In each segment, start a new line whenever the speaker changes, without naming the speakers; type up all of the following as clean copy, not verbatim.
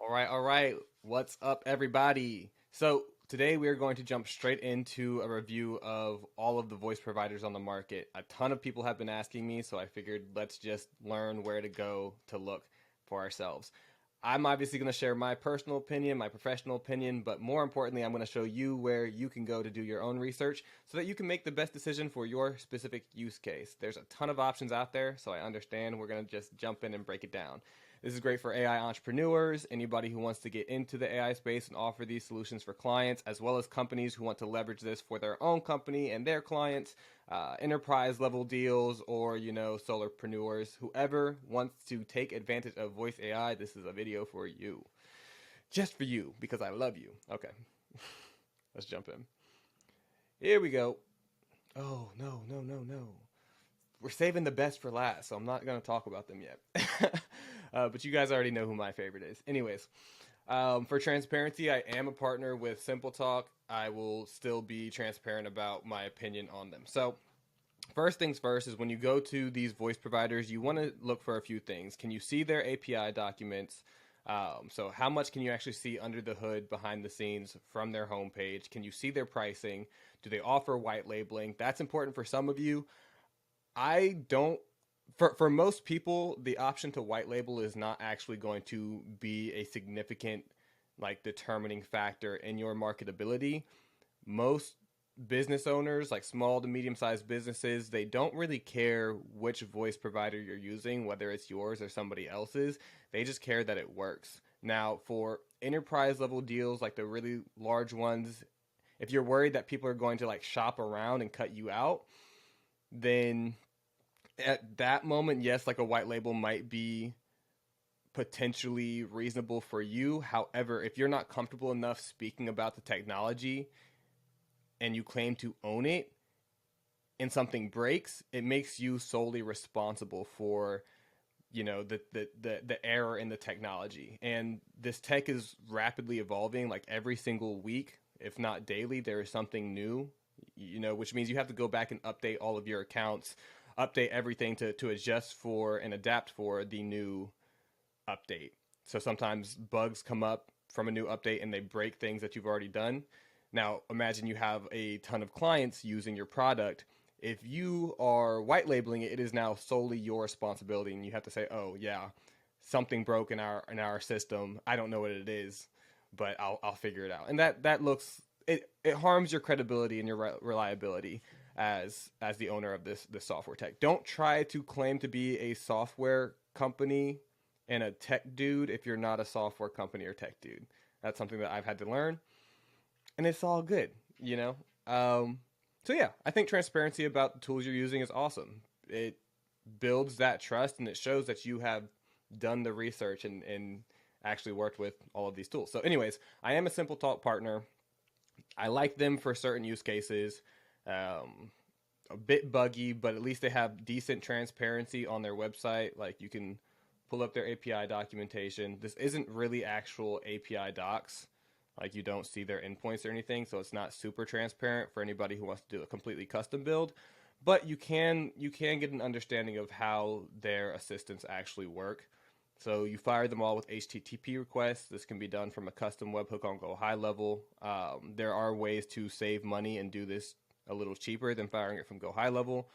All right. What's up, everybody? So, today we are going to jump straight into a review of all of the voice providers on the market. A ton of people have been asking me, so I figured let's just learn where to go to look for ourselves. I'm obviously going to share my personal opinion, my professional opinion, but more importantly, I'm going to show you where you can go to do your own research so that you can make the best decision for your specific use case. There's a ton of options out there, so I understand. We're going to just jump in and break it down. This is great for AI entrepreneurs, anybody who wants to get into the AI space and offer these solutions for clients, as well as companies who want to leverage this for their own company and their clients, enterprise level deals, or, solopreneurs. Whoever wants to take advantage of voice AI, this is a video for you. Just for you, because I love you. Okay, let's jump in. Here we go. Oh, no, no, no, no. We're saving the best for last, so I'm not going to talk about them yet. But you guys already know who my favorite is. Anyways, for transparency, I am a partner with Simple Talk. I will still be transparent about my opinion on them. So, first things first is when you go to these voice providers, you want to look for a few things. Can you see their API documents? So how much can you actually see under the hood, behind the scenes, from their homepage? Can you see their pricing? Do they offer white labeling? That's important for some of you. I don't. For most people, the option to white label is not actually going to be a significant, like, determining factor in your marketability. Most business owners, like small to medium sized businesses, they don't really care which voice provider you're using, whether it's yours or somebody else's. They just care that it works. Now, for enterprise level deals, like the really large ones, if you're worried that people are going to like shop around and cut you out, then at that moment, yes, like a white label might be potentially reasonable for you. However, if you're not comfortable enough speaking about the technology and you claim to own it and something breaks, it makes you solely responsible for the error in the technology. And this tech is rapidly evolving, like every single week, if not daily, there is something new, which means you have to go back and update all of your accounts, update everything to adjust for and adapt for the new update. So sometimes bugs come up from a new update and they break things that you've already done. Now, imagine you have a ton of clients using your product. If you are white labeling it, it is now solely your responsibility, and you have to say, "Oh yeah, something broke in our system. I don't know what it is, but I'll figure it out." And that looks, it harms your credibility and your reliability as the owner of this software tech. Don't try to claim to be a software company and a tech dude if you're not a software company or tech dude. That's something that I've had to learn, and it's all good, you know. So yeah, I think transparency about the tools you're using is awesome. It builds that trust, and it shows that you have done the research and actually worked with all of these tools. So anyways, I am a Simple Talk partner. I like them for certain use cases. A bit buggy, but at least they have decent transparency on their website. Like, you can pull up their API documentation. This isn't really actual API docs. Like, you don't see their endpoints or anything, so it's not super transparent for anybody who wants to do a completely custom build. But you can get an understanding of how their assistants actually work. So you fire them all with HTTP requests. This can be done from a custom webhook on Go High Level. There are ways to save money and do this a little cheaper than firing it from Go High Level.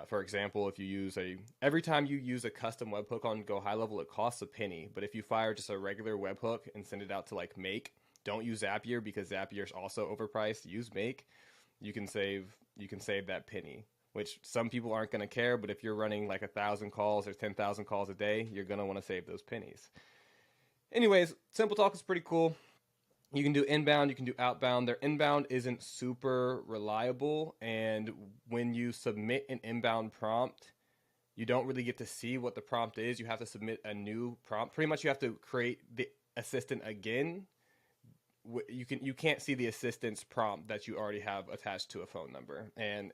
For example, if you use every time you use a custom webhook on Go High Level, it costs a penny. But if you fire just a regular webhook and send it out to like Make, don't use Zapier because Zapier is also overpriced. Use Make. You can save that penny, which some people aren't going to care. But if you're running like 1,000 calls or 10,000 calls a day, you're going to want to save those pennies. Anyways, Simple Talk is pretty cool. You can do inbound, you can do outbound. Their inbound isn't super reliable, and when you submit an inbound prompt, you don't really get to see what the prompt is. You have to submit a new prompt. Pretty much you have to create the assistant again. You can't see the assistant's prompt that you already have attached to a phone number. And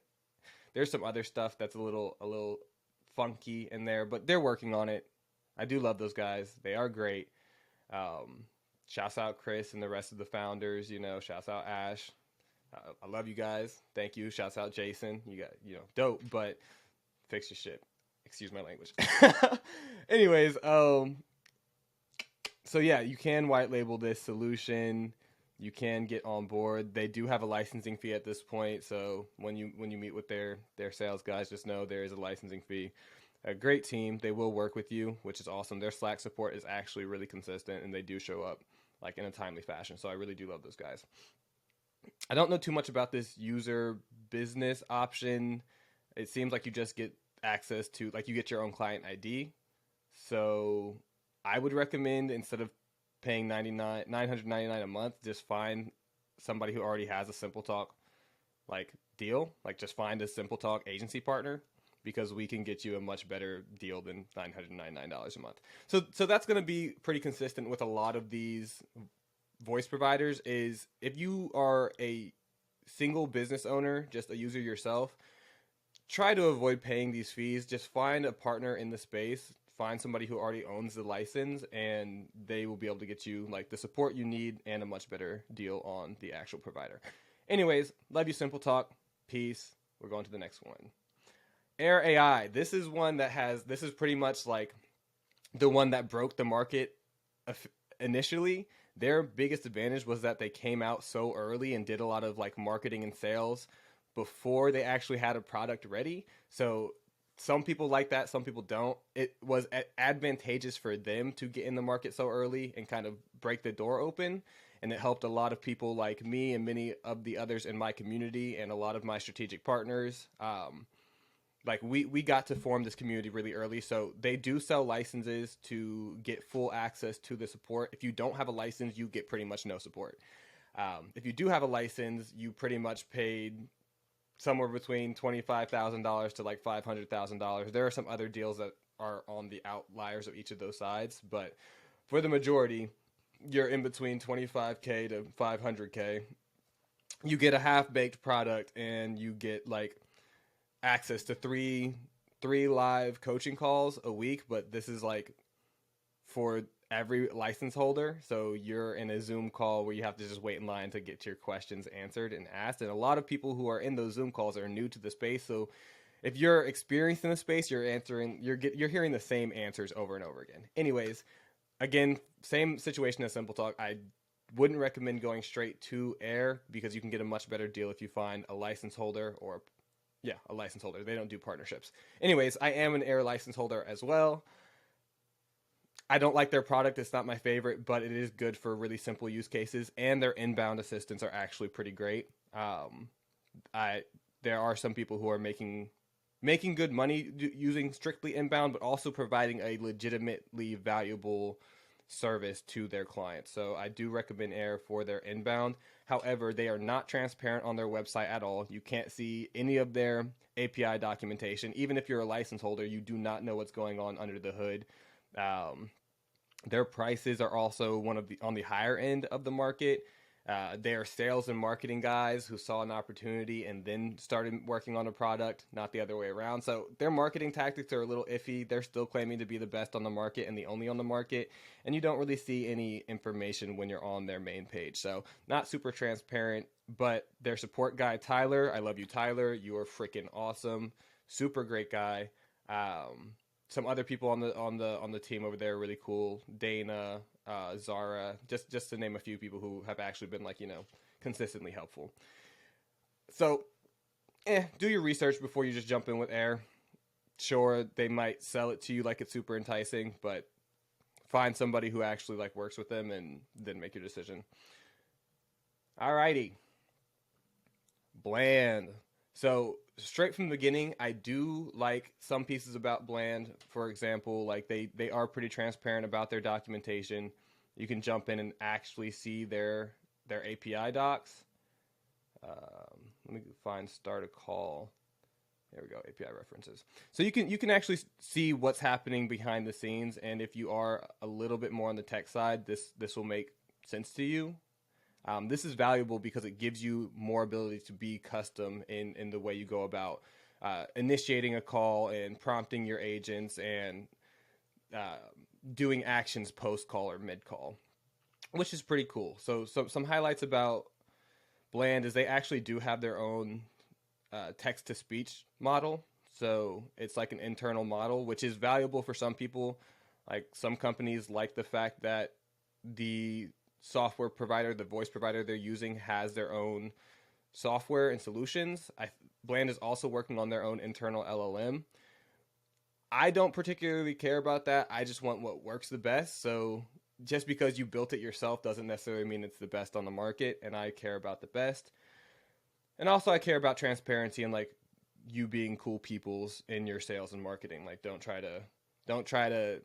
there's some other stuff that's a little funky in there, but they're working on it. I do love those guys. They are great. Shouts out Chris and the rest of the founders, shouts out Ash. I love you guys. Thank you. Shouts out Jason. You got, dope, but fix your shit. Excuse my language. Anyways, So yeah, you can white label this solution. You can get on board. They do have a licensing fee at this point, so when you meet with their sales guys, just know there is a licensing fee. A great team. They will work with you, which is awesome. Their Slack support is actually really consistent, and they do show up like in a timely fashion. So I really do love those guys. I don't know too much about this user business option. It seems like you just get access to, like, you get your own client ID. So I would recommend, instead of paying 999 a month, just find somebody who already has a Simple Talk like deal. Like, just find a Simple Talk agency partner, because we can get you a much better deal than $999 a month. So that's going to be pretty consistent with a lot of these voice providers. Is if you are a single business owner, just a user yourself, try to avoid paying these fees. Just find a partner in the space. Find somebody who already owns the license, and they will be able to get you like the support you need and a much better deal on the actual provider. Anyways, love you, Simple Talk. Peace. We're going to the next one. Air AI. This is one that this is pretty much like the one that broke the market initially. Their biggest advantage was that they came out so early and did a lot of like marketing and sales before they actually had a product ready. So some people like that, some people don't. It was advantageous for them to get in the market so early and kind of break the door open. And it helped a lot of people like me and many of the others in my community and a lot of my strategic partners. Like we got to form this community really early. So they do sell licenses to get full access to the support. If you don't have a license, you get pretty much no support. If you do have a license, you pretty much paid somewhere between $25,000 to like $500,000. There are some other deals that are on the outliers of each of those sides, but for the majority, you're in between 25K to 500K. You get a half-baked product, and you get like access to three live coaching calls a week, but this is like for every license holder. So you're in a Zoom call where you have to just wait in line to get your questions answered and asked. And a lot of people who are in those Zoom calls are new to the space. So if you're experienced in the space, you're hearing the same answers over and over again. Anyways, again, same situation as Simple Talk. I wouldn't recommend going straight to Air, because you can get a much better deal if you find a license holder or a license holder. They don't do partnerships. Anyways, I am an Air license holder as well. I don't like their product. It's not my favorite, but it is good for really simple use cases, and their inbound assistants are actually pretty great. There are some people who are making good money using strictly inbound, but also providing a legitimately valuable service to their clients. So I do recommend Air for their inbound. However, they are not transparent on their website at all. You can't see any of their API documentation. Even if you're a license holder, you do not know what's going on under the hood. Their prices are also on the higher end of the market. They are sales and marketing guys who saw an opportunity and then started working on a product, not the other way around. So their marketing tactics are a little iffy. They're still claiming to be the best on the market and the only on the market, and you don't really see any information when you're on their main page. So not super transparent, but their support guy, Tyler, I love you, Tyler. You are freaking awesome. Super great guy. Some other people on the team over there are really cool. Dana, Zara, just to name a few people who have actually been consistently helpful. So, do your research before you just jump in with Air. Sure, they might sell it to you like it's super enticing, but find somebody who actually works with them and then make your decision. Alrighty. Bland. So straight from the beginning, I do like some pieces about Bland. For example, they are pretty transparent about their documentation. You can jump in and actually see their API docs. Let me find start a call. There we go, API references. So you can actually see what's happening behind the scenes, and if you are a little bit more on the tech side, this will make sense to you. This is valuable because it gives you more ability to be custom in the way you go about initiating a call and prompting your agents and doing actions post-call or mid-call, which is pretty cool. So some highlights about Bland is they actually do have their own text-to-speech model. So it's like an internal model, which is valuable for some people. Like some companies like the fact that the software provider, the voice provider they're using, has their own software and solutions. Bland is also working on their own internal LLM. I don't particularly care about that. I just want what works the best. So just because you built it yourself doesn't necessarily mean it's the best on the market, and I care about the best. And also I care about transparency and like you being cool peoples in your sales and marketing. Like don't try to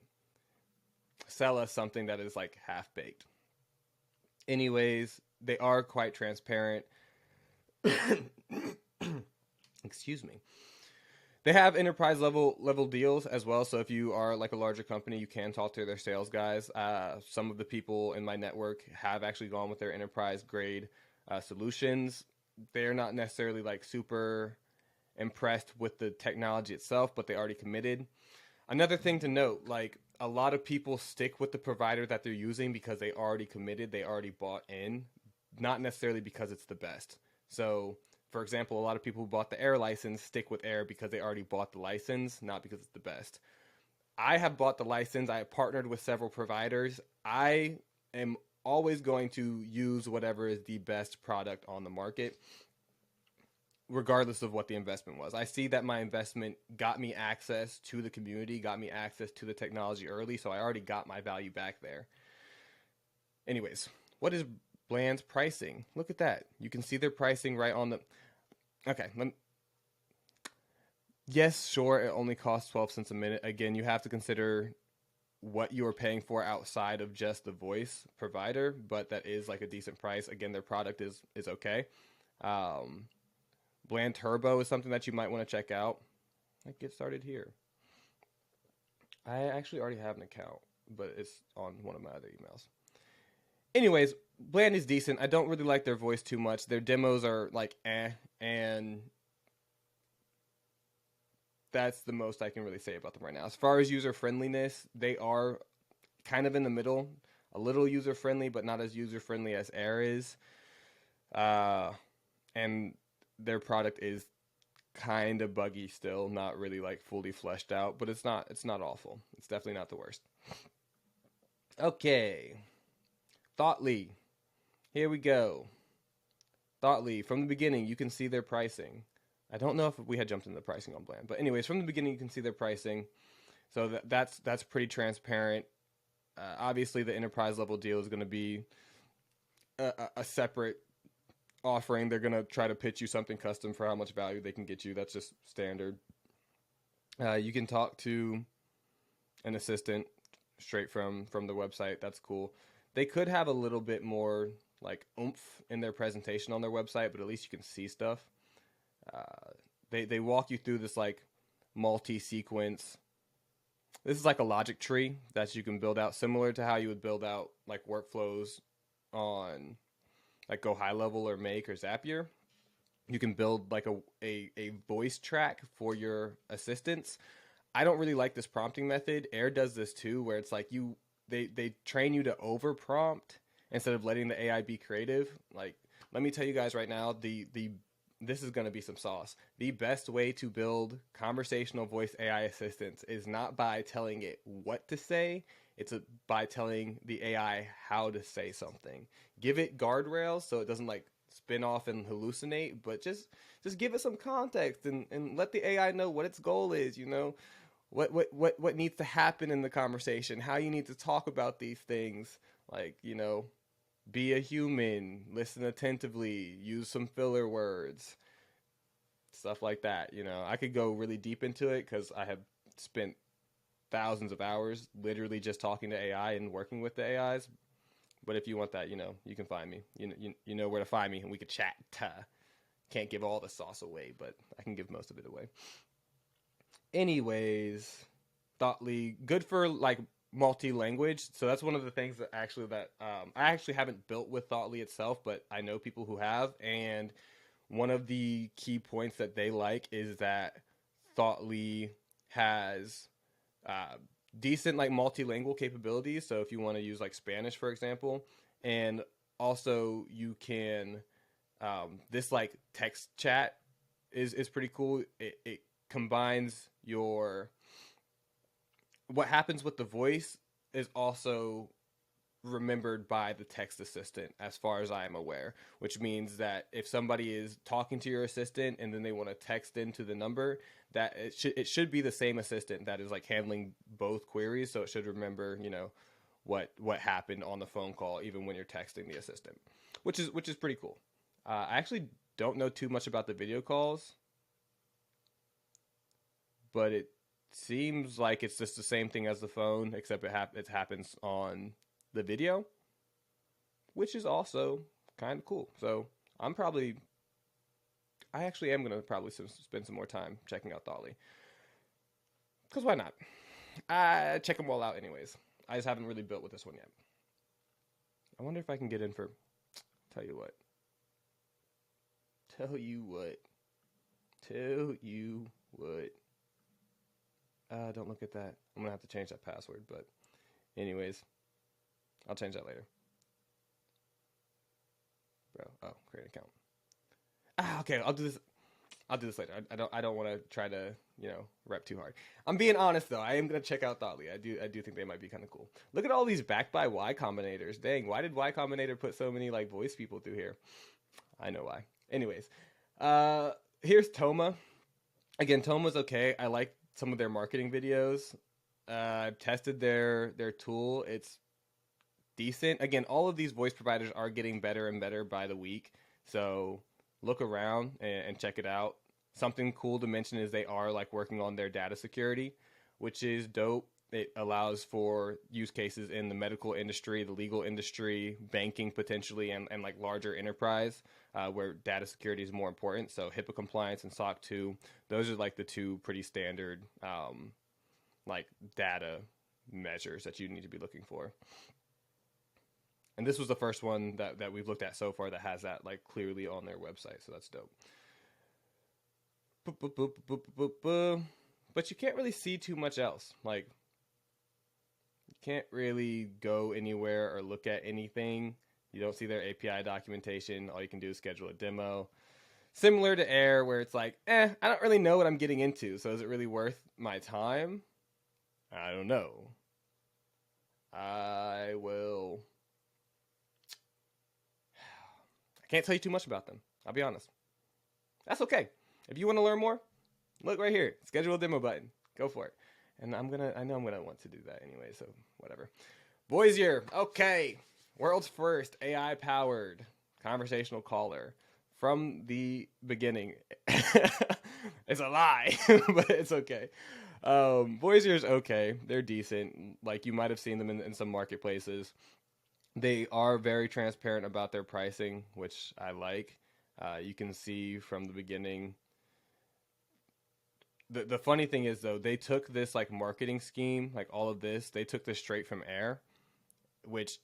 sell us something that is like half baked. Anyways, they are quite transparent. Excuse me. They have enterprise level deals as well. So if you are like a larger company, you can talk to their sales guys. Some of the people in my network have actually gone with their enterprise grade solutions. They're not necessarily like super impressed with the technology itself, but they already committed. Another thing to note, like a lot of people stick with the provider that they're using because they already committed, they already bought in, not necessarily because it's the best. So for example, a lot of people who bought the Air license stick with Air because they already bought the license, not because it's the best. I have bought the license. I have partnered with several providers. I am always going to use whatever is the best product on the market, regardless of what the investment was. I see that my investment got me access to the community, got me access to the technology early, so I already got my value back there. Anyways, what is Bland's pricing? Look at that. You can see their pricing right on the... Okay. Yes, sure, it only costs 12 cents a minute. Again, you have to consider what you are paying for outside of just the voice provider, but that is like a decent price. Again, their product is okay. Bland Turbo is something that you might want to check out. Like, get started here. I actually already have an account, but it's on one of my other emails. Anyways, Bland is decent. I don't really like their voice too much. Their demos are like and that's the most I can really say about them right now. As far as user friendliness, they are kind of in the middle, a little user friendly, but not as user friendly as Air is. And their product is kind of buggy still, not really like fully fleshed out, but it's not awful. It's definitely not the worst. Okay. Thly. Here we go. Thly, from the beginning, you can see their pricing. I don't know if we had jumped into the pricing on Bland, but anyways, from the beginning, you can see their pricing. So that's pretty transparent. Obviously, the enterprise level deal is going to be a separate offering. They're going to try to pitch you something custom for how much value they can get you. That's just standard. You can talk to an assistant straight from the website. That's cool. They could have a little bit more like oomph in their presentation on their website, but at least you can see stuff. They walk you through this like multi-sequence. This is like a logic tree that you can build out, similar to how you would build out like workflows on like Go High Level or Make or Zapier. You can build like a voice track for your assistants. I don't really like this prompting method. Air does this too, where it's like they train you to over prompt instead of letting the AI be creative. Like, let me tell you guys right now, this is going to be some sauce. The best way to build conversational voice AI assistants is not by telling it what to say. It's by telling the AI how to say something. Give it guardrails so it doesn't like spin off and hallucinate, but just give it some context and let the AI know what its goal is, you know, what needs to happen in the conversation, how you need to talk about these things, like, you know, be a human, listen attentively, use some filler words, stuff like that. You know, I could go really deep into it because I have spent thousands of hours literally just talking to AI and working with the AIs. But if you want that, you know, you can find me. You know where to find me, and we could chat. Can't give all the sauce away, but I can give most of it away. Anyways, Thly, good for like multi-language. So that's one of the things that I actually haven't built with Thly itself, but I know people who have, and one of the key points that they like is that Thly has decent like multilingual capabilities. So if you want to use like Spanish, for example, and also you can this like text chat is pretty cool. It combines what happens with the voice is also remembered by the text assistant, as far as I am aware, which means that if somebody is talking to your assistant and then they want to text into the number, that it should be the same assistant that is like handling both queries, so it should remember, you know, what happened on the phone call even when you're texting the assistant, which is pretty cool. I actually don't know too much about the video calls, but it seems like it's just the same thing as the phone, except it happens on the video, which is also kind of cool. So I actually am gonna probably spend some more time checking out Thly, because why not? I check them all out anyways. I just haven't really built with this one yet. I wonder if I can get in for. Tell you what. Tell you what. Tell you what. Don't look at that. I'm gonna have to change that password, but anyways, I'll change that later. Bro, oh, create account. Okay, I'll do this. I'll do this later. I don't want to try to, you know, rep too hard. I'm being honest though. I am gonna check out Thly. I do think they might be kind of cool. Look at all these backed by Y Combinators. Dang, why did Y Combinator put so many like voice people through here? I know why. Anyways, here's Toma. Again, Toma's okay. I like some of their marketing videos. I've tested their tool. It's decent. Again, all of these voice providers are getting better and better by the week. So look around and check it out. Something cool to mention is they are like working on their data security, which is dope. It allows for use cases in the medical industry, the legal industry, banking potentially, and like larger enterprise where data security is more important. So HIPAA compliance and SOC 2, those are like the two pretty standard like data measures that you need to be looking for. And this was the first one that we've looked at so far that has that like clearly on their website. So that's dope. But you can't really see too much else. Like, you can't really go anywhere or look at anything. You don't see their API documentation. All you can do is schedule a demo. Similar to Air, where it's like, I don't really know what I'm getting into. So is it really worth my time? I don't know. I can't tell you too much about them. I'll be honest. That's okay. If you want to learn more, look right here. Schedule a demo button. Go for it. And I know I'm gonna want to do that anyway, so whatever. Voisier, okay. World's first AI-powered conversational caller. From the beginning. It's a lie, but it's okay. Voisier's okay. They're decent. Like, you might have seen them in some marketplaces. They are very transparent about their pricing, which I like. You can see from the beginning. The funny thing is, though, they took this like marketing scheme, like all of this, they took this straight from Air, which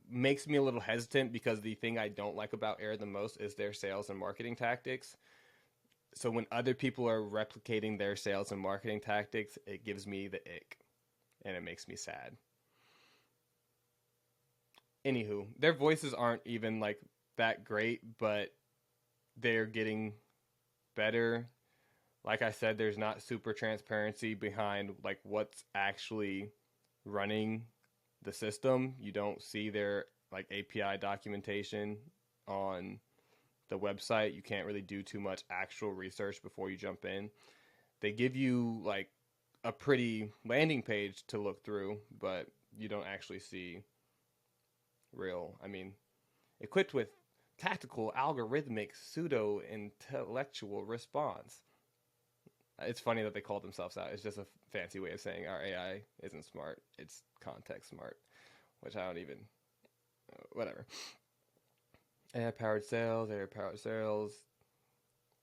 makes me a little hesitant because the thing I don't like about Air the most is their sales and marketing tactics. So when other people are replicating their sales and marketing tactics, it gives me the ick, and it makes me sad. Anywho, their voices aren't even like that great, but they're getting better. Like I said, there's not super transparency behind like what's actually running the system. You don't see their like API documentation on the website. You can't really do too much actual research before you jump in. They give you like a pretty landing page to look through, but you don't actually see real. I mean, equipped with tactical, algorithmic, pseudo-intellectual response. It's funny that they call themselves that. It's just a fancy way of saying our AI isn't smart. It's context smart, which I don't even, whatever. AI-powered sales.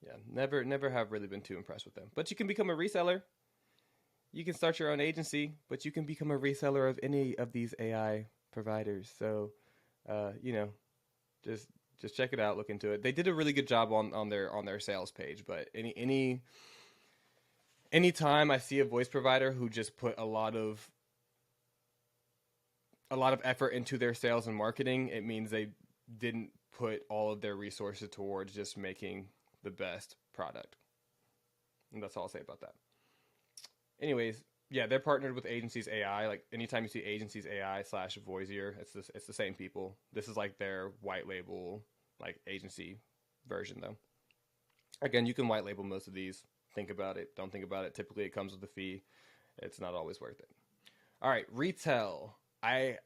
Yeah, never have really been too impressed with them. But you can become a reseller. You can start your own agency, but you can become a reseller of any of these AI providers. So, just check it out, look into it. They did a really good job on their sales page, but anytime I see a voice provider who just put a lot of effort into their sales and marketing, it means they didn't put all of their resources towards just making the best product. And that's all I'll say about that. Anyways, Yeah, they're partnered with Agencies AI. Like anytime you see Agencies AI slash Voisier, it's the same people. This is like their white label like agency version though. Again, you can white label most of these. Think about it. Don't think about it. Typically, it comes with a fee. It's not always worth it. All right, retail. I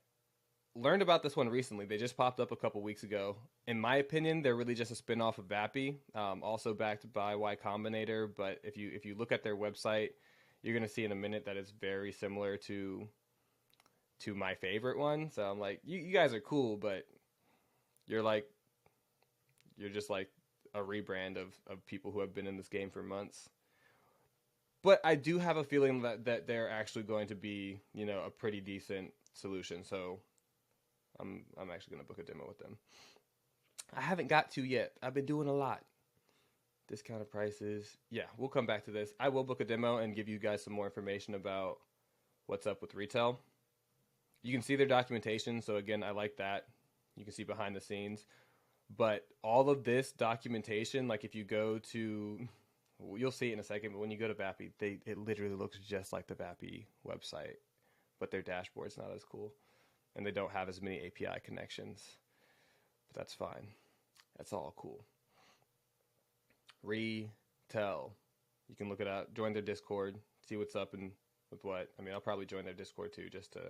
learned about this one recently. They just popped up a couple weeks ago. In my opinion, they're really just a spin-off of Vappy, also backed by Y Combinator. But if you look at their website, you're gonna see in a minute that it's very similar to my favorite one. So I'm like, you guys are cool, but you're like you're just like a rebrand of people who have been in this game for months. But I do have a feeling that they're actually going to be, a pretty decent solution. So I'm actually going to book a demo with them. I haven't got to yet. I've been doing a lot. Discounted prices. Yeah, we'll come back to this. I will book a demo and give you guys some more information about what's up with retail. You can see their documentation. So again, I like that. You can see behind the scenes. But all of this documentation, like if you go to, you'll see it in a second, but when you go to Vappy, it literally looks just like the Vappy website, but their dashboard's not as cool. And they don't have as many API connections. But that's fine. That's all cool. Retail. You can look it up, join their Discord, see what's up and with what. I mean, I'll probably join their Discord too, just to.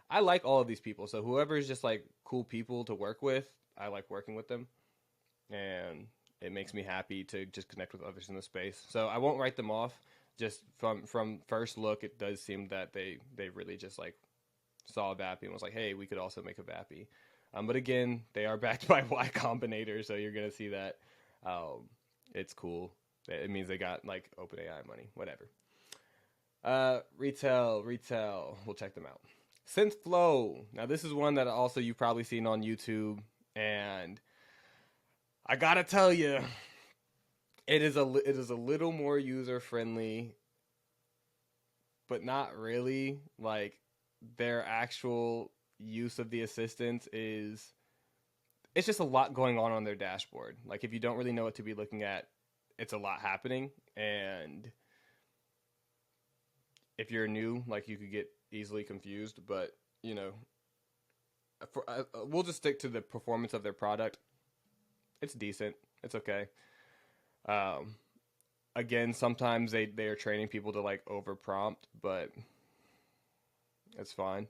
I like all of these people. So whoever's just like cool people to work with, I like working with them. And it makes me happy to just connect with others in the space. So I won't write them off. Just from first look, it does seem that they really just like saw Vappy and was like, hey, we could also make a Vappy. But again, they are backed by Y Combinator, so you're going to see that. It's cool. It means they got like OpenAI money, whatever. Retail. We'll check them out. Synflow. Now, this is one that also you've probably seen on YouTube, and I gotta tell you, it is a little more user friendly, but not really. Like their actual use of the assistants it's just a lot going on their dashboard. Like if you don't really know what to be looking at, it's a lot happening. And if you're new, like you could get easily confused, but we'll just stick to the performance of their product. It's decent. It's okay. Again, sometimes they are training people to like over prompt, but it's fine.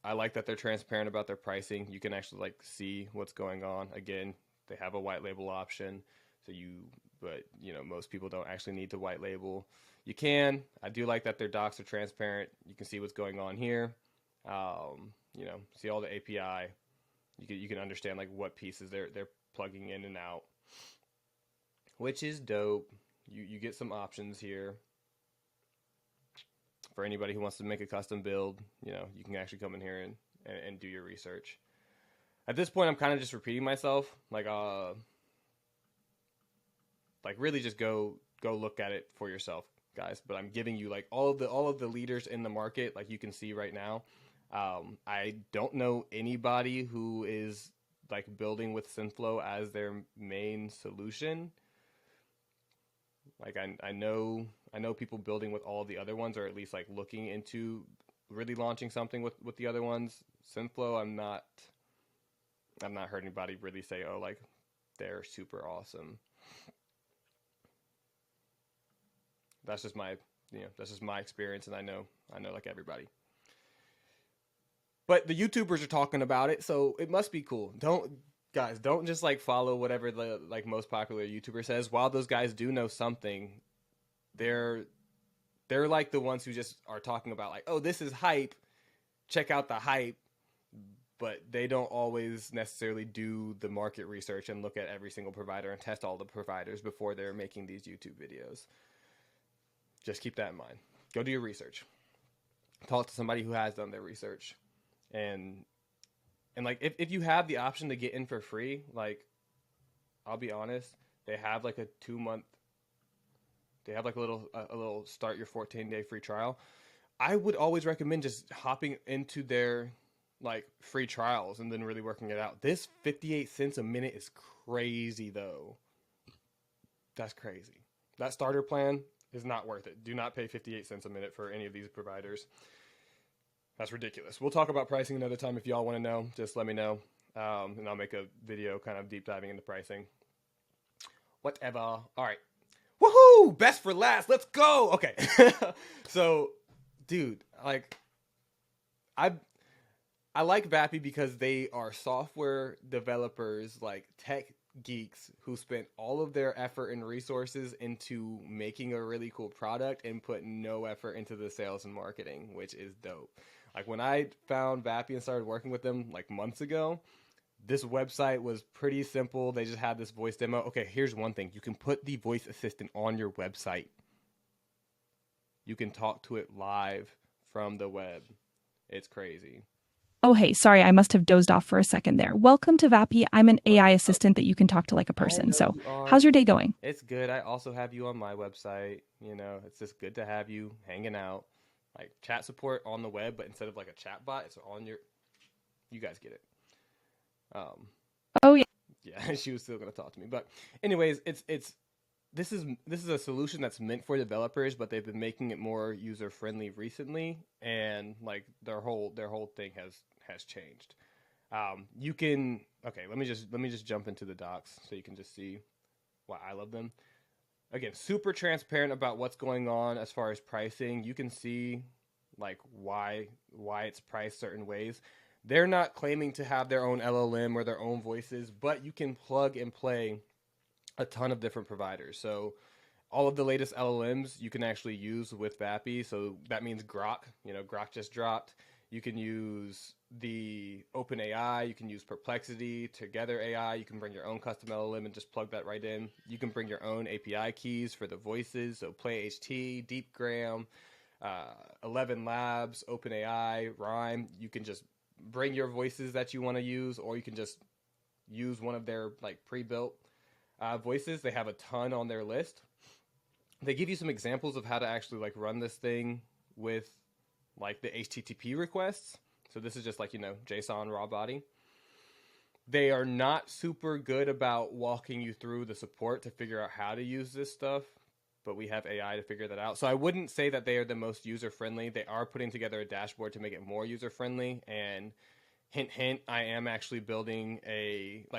I like that they're transparent about their pricing. You can actually like see what's going on. Again, they have a white label option, but most people don't actually need to white label. You can. I do like that their docs are transparent. You can see what's going on here. See all the API. You can understand like what pieces they're plugging in and out, which is dope. You get some options here. For anybody who wants to make a custom build, you can actually come in here and do your research. At this point, I'm kind of just repeating myself. Like really just go look at it for yourself, guys. But I'm giving you like all of the leaders in the market, like you can see right now. I don't know anybody who is like building with Synflow as their main solution. Like I know people building with all the other ones, or at least like looking into really launching something with the other ones. Synflow, I'm not heard anybody really say, oh, like they're super awesome. That's just my experience, and I know like everybody. But the YouTubers are talking about it, so it must be cool. Don't just like follow whatever the like most popular YouTuber says. While those guys do know something, they're like the ones who just are talking about like, oh, this is hype. Check out the hype. But they don't always necessarily do the market research and look at every single provider and test all the providers before they're making these YouTube videos. Just keep that in mind. Go do your research. Talk to somebody who has done their research. And like if you have the option to get in for free, like I'll be honest, they have like a 2-month, they have like a little start your 14-day free trial. I would always recommend just hopping into their like free trials and then really working it out. This 58 cents a minute is crazy though. That's crazy. That starter plan, is not worth it. Do not pay 58 cents a minute for any of these providers. That's ridiculous. We'll talk about pricing another time. If y'all want to know, just let me know. And I'll make a video kind of deep diving into pricing. Whatever. All right. Woohoo! Best for last. Let's go. Okay. So, dude, like, I like Vappy because they are software developers, like tech geeks who spent all of their effort and resources into making a really cool product and put no effort into the sales and marketing, which is dope. Like when I found Vappy and started working with them like months ago, this website was pretty simple. They just had this voice demo. Okay, here's one thing. You can put the voice assistant on your website. You can talk to it live from the web. It's crazy.
Oh, hey, sorry, I must have dozed off for a second there. Welcome to Vappy. I'm an AI assistant that you can talk to like a
I
person.
know
So,
you are.
how's your day going?
It's good. I also have you on my website. You know, it's just good to have you hanging out. Like chat support on the web, but instead of like a chat bot, it's on your. You guys get it.
Oh, yeah.
Yeah, she was still gonna talk to me, but anyways, this is a solution that's meant for developers, but they've been making it more user friendly recently, and like their whole thing has changed. You can okay. Let me just jump into the docs so you can just see why I love them. Again, super transparent about what's going on as far as pricing. You can see like why it's priced certain ways. They're not claiming to have their own LLM or their own voices, but you can plug and play a ton of different providers. So all of the latest LLMs you can actually use with Vappy. So that means Grok. You know, Grok just dropped. You can use the OpenAI. You can use Perplexity, Together AI. You can bring your own custom LLM and just plug that right in. You can bring your own API keys for the voices. So PlayHT, DeepGram, 11 Labs, OpenAI, Rhyme. You can just bring your voices that you want to use, or you can just use one of their like pre-built voices. They have a ton on their list. They give you some examples of how to actually like run this thing with like the HTTP requests. So this is just like, you know, JSON raw body. They are not super good about walking you through the support to figure out how to use this stuff, but we have AI to figure that out. So I wouldn't say that they are the most user-friendly. They are putting together a dashboard to make it more user-friendly, and hint, hint, I am actually building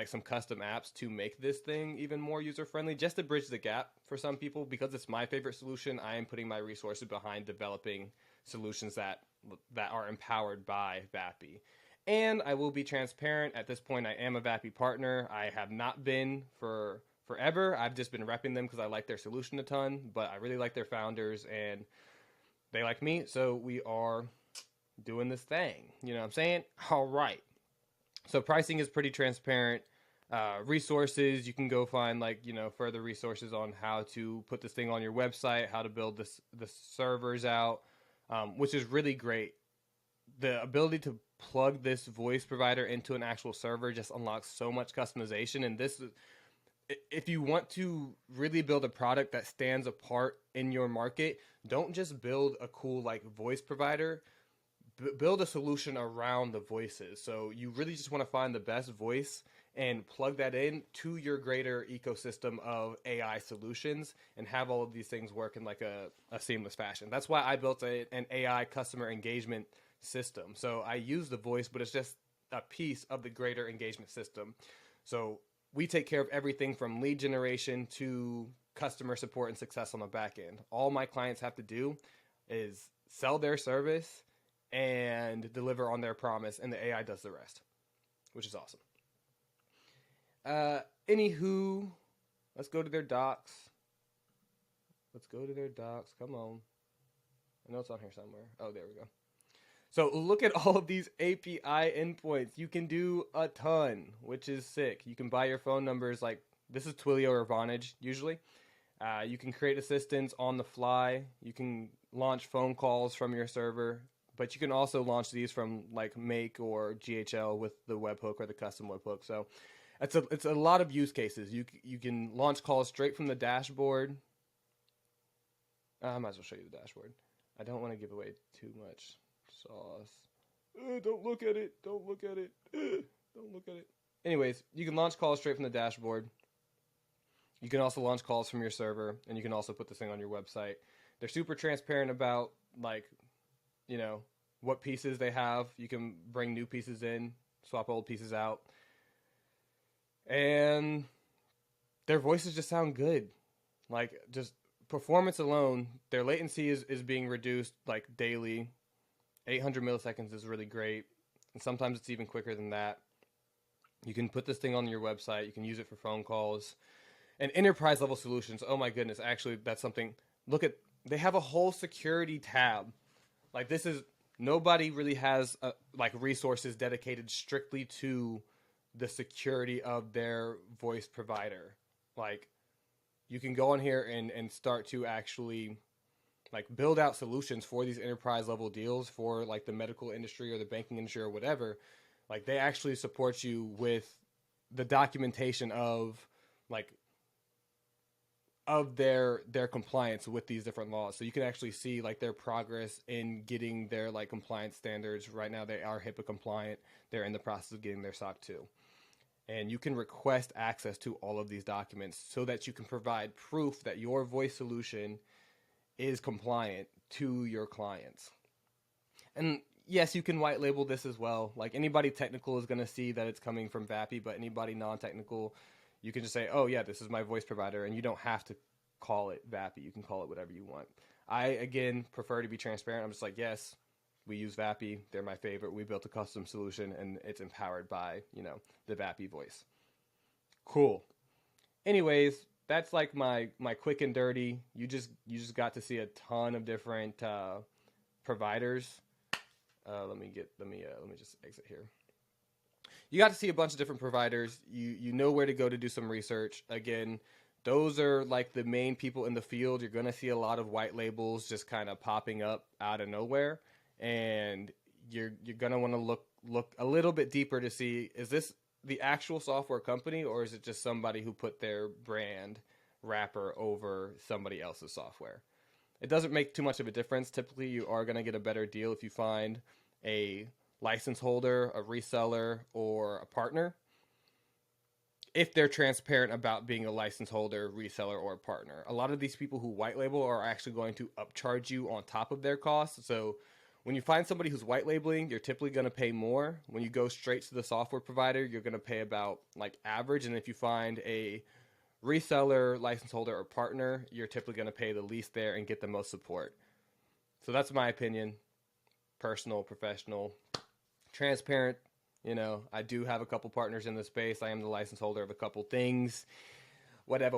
some custom apps to make this thing even more user-friendly, just to bridge the gap for some people. Because it's my favorite solution, I am putting my resources behind developing solutions that are empowered by Vappy. And I will be transparent. At this point, I am a Vappy partner. I have not been for forever. I've just been repping them because I like their solution a ton, but I really like their founders and they like me. So we are doing this thing. You know what I'm saying? All right. So pricing is pretty transparent. Resources, you can go find like, you know, further resources on how to put this thing on your website, how to build the servers out, which is really great. The ability to plug this voice provider into an actual server just unlocks so much customization. And this is, if you want to really build a product that stands apart in your market, don't just build a cool like voice provider. Build a solution around the voices. So you really just want to find the best voice and plug that in to your greater ecosystem of AI solutions and have all of these things work in like a seamless fashion. That's why I built an AI customer engagement system. So I use the voice, but it's just a piece of the greater engagement system. So we take care of everything from lead generation to customer support and success on the back end. All my clients have to do is sell their service and deliver on their promise, and the AI does the rest, which is awesome. Anywho, let's go to their docs. Come on. I know it's on here somewhere. Oh, there we go. So look at all of these API endpoints. You can do a ton, which is sick. You can buy your phone numbers. Like this is Twilio or Vonage usually. You can create assistants on the fly. You can launch phone calls from your server, but you can also launch these from like Make or GHL with the webhook or the custom webhook. So it's a lot of use cases. You can launch calls straight from the dashboard. I might as well show you the dashboard. I don't want to give away too much sauce. Don't look at it. Don't look at it. Anyways, you can launch calls straight from the dashboard. You can also launch calls from your server, and you can also put this thing on your website. They're super transparent about, like, you know, what pieces they have. You can bring new pieces in, swap old pieces out. And their voices just sound good. Like, just performance alone, their latency is being reduced, like, daily. 800 milliseconds is really great. And sometimes it's even quicker than that. You can put this thing on your website. You can use it for phone calls. And enterprise level solutions, oh my goodness, actually, that's something. Look at, they have a whole security tab. Like, this is, nobody really has like resources dedicated strictly to the security of their voice provider. Like, you can go on here and start to actually like build out solutions for these enterprise level deals for like the medical industry or the banking industry or whatever. Like, they actually support you with the documentation of like of their compliance with these different laws. So you can actually see like their progress in getting their like compliance standards. Right now they are HIPAA compliant. They're in the process of getting their SOC 2. And you can request access to all of these documents so that you can provide proof that your voice solution is compliant to your clients. And yes, you can white label this as well. Like, anybody technical is going to see that it's coming from Vappy, but anybody non-technical, you can just say, oh yeah, this is my voice provider, and you don't have to call it Vappy. You can call it whatever you want. I, again, prefer to be transparent. I'm just like, yes, we use Vappy. They're my favorite. We built a custom solution, and it's empowered by, the Vappy voice. Cool. Anyways, that's like my quick and dirty. You just got to see a ton of different providers. Let me just exit here. You got to see a bunch of different providers. You know where to go to do some research. Again, those are like the main people in the field. You're going to see a lot of white labels just kind of popping up out of nowhere, and you're going to want to look a little bit deeper to see, is this the actual software company, or is it just somebody who put their brand wrapper over somebody else's software? It doesn't make too much of a difference. Typically, you are going to get a better deal if you find a license holder, a reseller, or a partner, if they're transparent about being a license holder, reseller, or a partner. A lot of these people who white label are actually going to upcharge you on top of their costs. So when you find somebody who's white labeling, you're typically going to pay more. When you go straight to the software provider, you're going to pay about like average. And if you find a reseller, license holder, or partner, you're typically going to pay the least there and get the most support. So that's my opinion. Personal, professional, transparent. I do have a couple partners in the space. I am the license holder of a couple things. Whatever.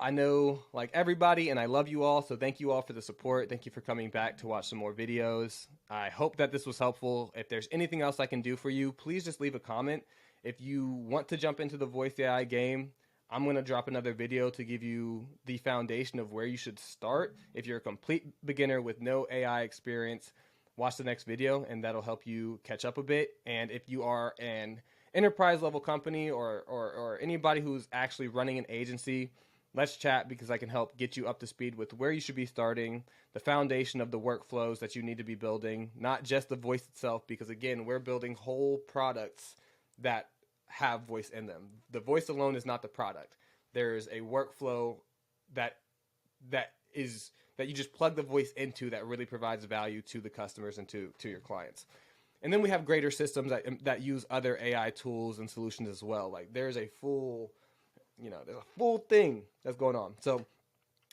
I know like everybody, and I love you all. So thank you all for the support. Thank you for coming back to watch some more videos. I hope that this was helpful. If there's anything else I can do for you, please just leave a comment. If you want to jump into the voice AI game, I'm going to drop another video to give you the foundation of where you should start. If you're a complete beginner with no AI experience, watch the next video, and that'll help you catch up a bit. And if you are an enterprise level company or anybody who's actually running an agency, let's chat, because I can help get you up to speed with where you should be starting, the foundation of the workflows that you need to be building, not just the voice itself, because again, we're building whole products that have voice in them. The voice alone is not the product. There's a workflow that you just plug the voice into that really provides value to the customers and to your clients. And then we have greater systems that use other AI tools and solutions as well. Like, there's a full thing that's going on. So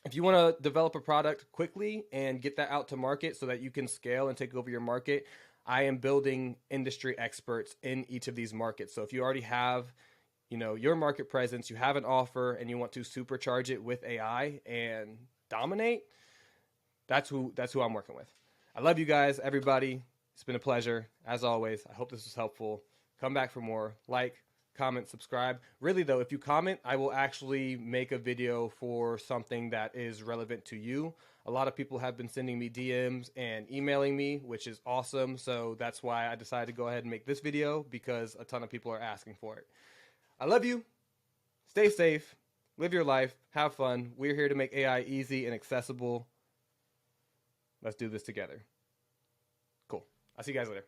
if you want to develop a product quickly and get that out to market so that you can scale and take over your market, I am building industry experts in each of these markets. So if you already have, your market presence, you have an offer, and you want to supercharge it with AI and dominate, that's who I'm working with. I love you guys, everybody. It's been a pleasure. As always, I hope this was helpful. Come back for more. Like, comment, subscribe. Really, though, if you comment, I will actually make a video for something that is relevant to you. A lot of people have been sending me DMs and emailing me, which is awesome. So that's why I decided to go ahead and make this video, because a ton of people are asking for it. I love you. Stay safe. Live your life. Have fun. We're here to make AI easy and accessible. Let's do this together. Cool. I'll see you guys later.